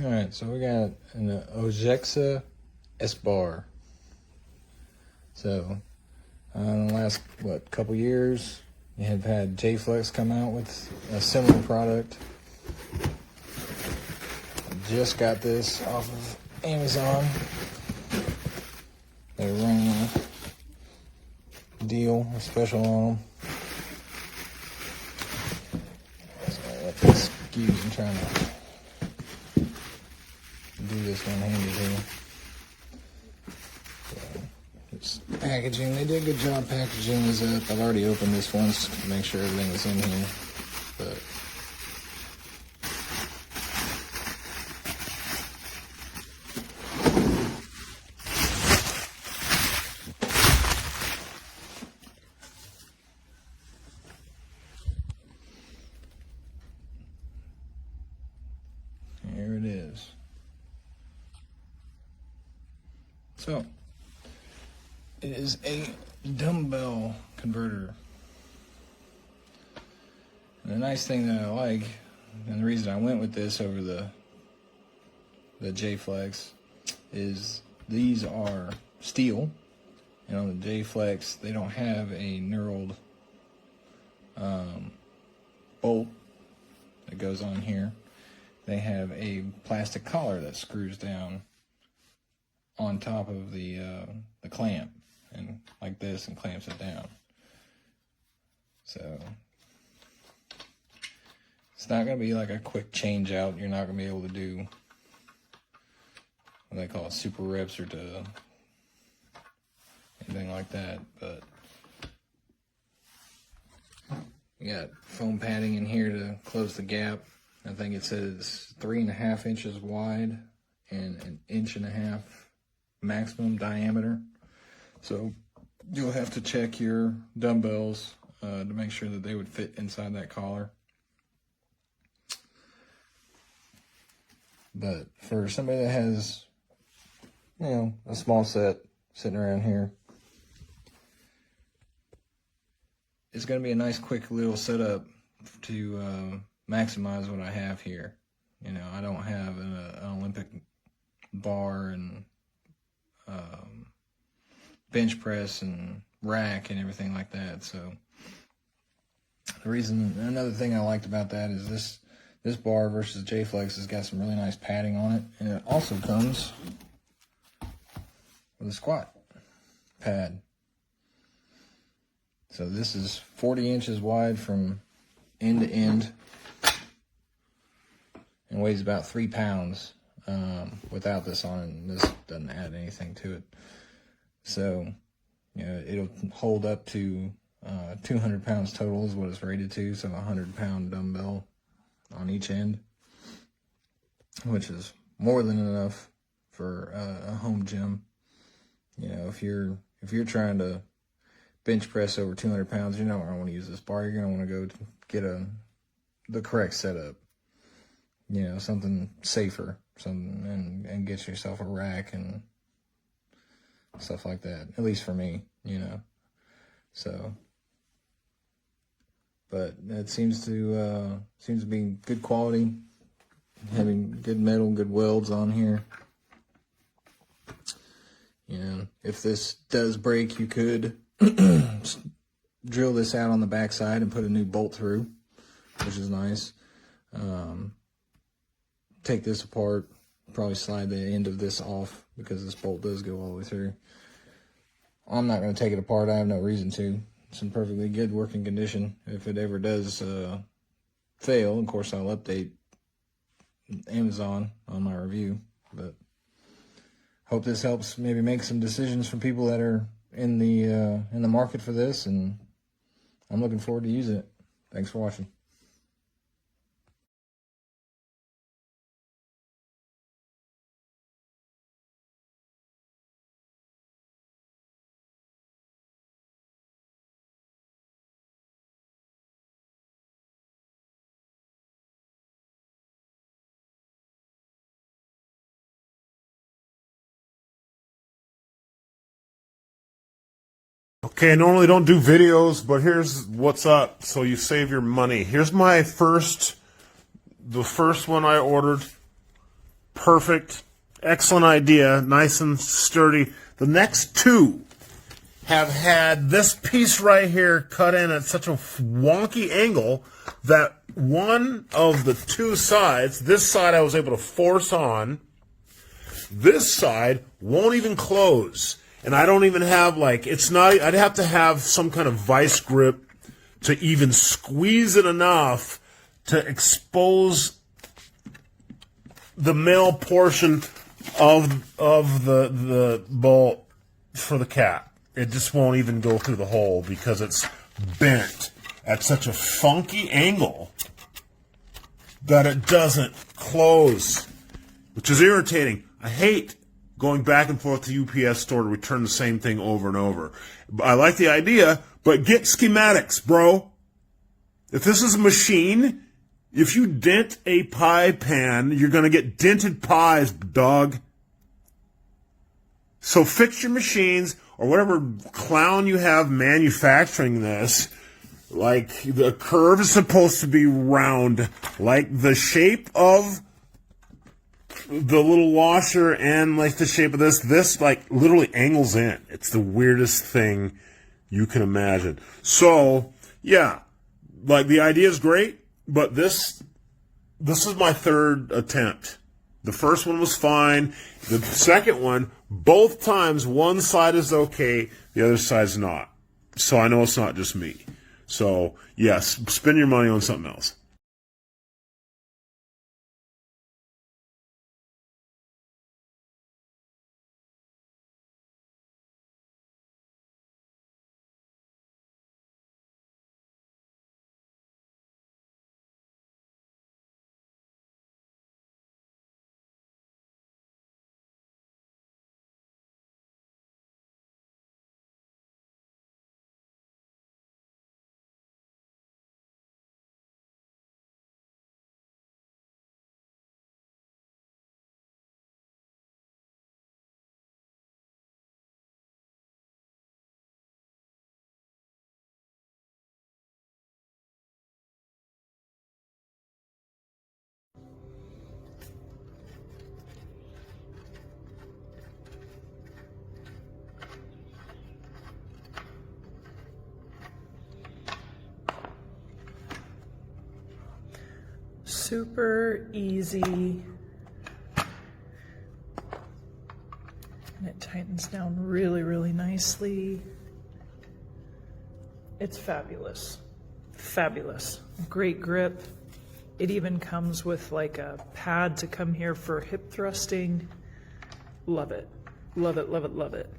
Alright, so we got an OJEXA S-bar. So, in the last, couple years, you have had J-Flex come out with a similar product. Just got this off of Amazon. They're running a deal, a special on them. So, excuse me, trying to do this one-handed here. So, it's packaging. They did a good job packaging this up. I've already opened this once to make sure everything was in here. But here it is. So, it is a dumbbell converter. And the nice thing that I like, and the reason I went with this over the J-Flex, is these are steel. And on the J-Flex, they don't have a knurled bolt that goes on here. They have a plastic collar that screws down on top of the clamp, and like this, and clamps it down. So it's not going to be like a quick change out. You're not going to be able to do what they call super reps or to anything like that. But you got foam padding in here to close the gap. I think it says 3.5 inches wide and 1.5 inches maximum diameter. So you'll have to check your dumbbells to make sure that they would fit inside that collar. But for somebody that has, a small set sitting around here, it's going to be a nice quick little setup to maximize what I have here. I don't have an Olympic bar and bench press and rack and everything like that. So another thing I liked about that is this bar versus J-Flex has got some really nice padding on it, and it also comes with a squat pad. So this is 40 inches wide from end to end and weighs about 3 pounds without this on it, and this doesn't add anything to it. So, it'll hold up to 200 pounds total is what it's rated to, so a 100-pound dumbbell on each end, which is more than enough for a home gym. If you're trying to bench press over 200 pounds, you're not going to want to use this bar. You're going to want to go get the correct setup. Something safer, and get yourself a rack and stuff like that. At least for me, So, but it seems to be good quality, having good metal, good welds on here. If this does break, you could drill this out on the backside and put a new bolt through, which is nice. Take this apart, probably slide the end of this off because this bolt does go all the way through. I'm not going to take it apart. I have no reason to. It's in perfectly good working condition. If it ever does fail, of course, I'll update Amazon on my review. But hope this helps maybe make some decisions for people that are in the market for this, and I'm looking forward to using it. Thanks for watching. Okay, I normally don't do videos, but here's what's up so you save your money. Here's the first one I ordered. perfect. Excellent idea. Nice and sturdy. The next two have had this piece right here cut in at such a wonky angle that one of the two sides, this side I was able to force on, this side won't even close. And I don't even have, like, it's not, I'd have to have some kind of vice grip to even squeeze it enough to expose the male portion of the bolt for the cat. It just won't even go through the hole because it's bent at such a funky angle that it doesn't close, which is irritating. I hate going back and forth to UPS store to return the same thing over and over. I like the idea, but get schematics, bro. If this is a machine, if you dent a pie pan, you're going to get dented pies, dog. So fix your machines, or whatever clown you have manufacturing this. Like, the curve is supposed to be round, like the shape of the little washer and like the shape of this like literally angles in. It's the weirdest thing you can imagine. So, yeah, like the idea is great, but this is my third attempt. The first one was fine. The second one, both times, one side is okay, the other side's not. So I know it's not just me. So, yes, spend your money on something else. Super easy, and it tightens down really, really nicely. It's fabulous. Fabulous. Great grip. It even comes with like a pad to come here for hip thrusting. Love it. Love it, love it, love it.